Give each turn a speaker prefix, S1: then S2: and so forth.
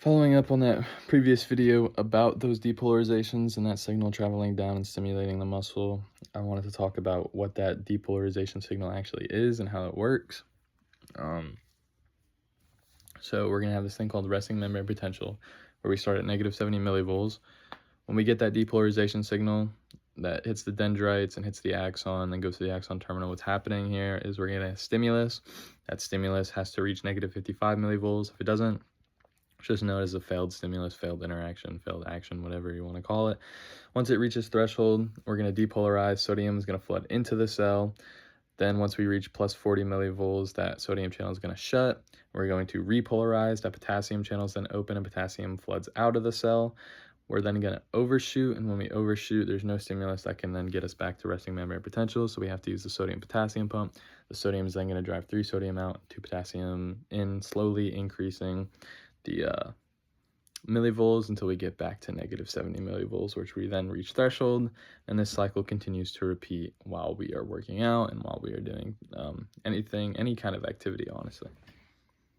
S1: Following up on that previous video about those depolarizations and that signal traveling down and stimulating the muscle, I wanted to talk about what that depolarization signal actually is and how it works. So we're going to have this thing called resting membrane potential, where we start at negative 70 millivolts. When we get that depolarization signal that hits the dendrites and hits the axon, then goes to the axon terminal, what's happening here is we're getting a stimulus. That stimulus has to reach negative 55 millivolts. If it doesn't, it's just known as a failed stimulus, failed interaction, failed action, whatever you want to call it. Once it reaches threshold, we're going to depolarize. Sodium is going to flood into the cell. Then once we reach plus 40 millivolts, that sodium channel is going to shut. We're going to repolarize. That potassium channel is then open and potassium floods out of the cell. We're then going to overshoot, and when we overshoot, there's no stimulus that can then get us back to resting membrane potential, so we have to use the sodium-potassium pump. The sodium is then going to drive 3 sodium out, 2 potassium in, slowly increasing the millivolts until we get back to negative 70 millivolts, which we then reach threshold, and this cycle continues to repeat while we are working out and while we are doing any kind of activity, honestly.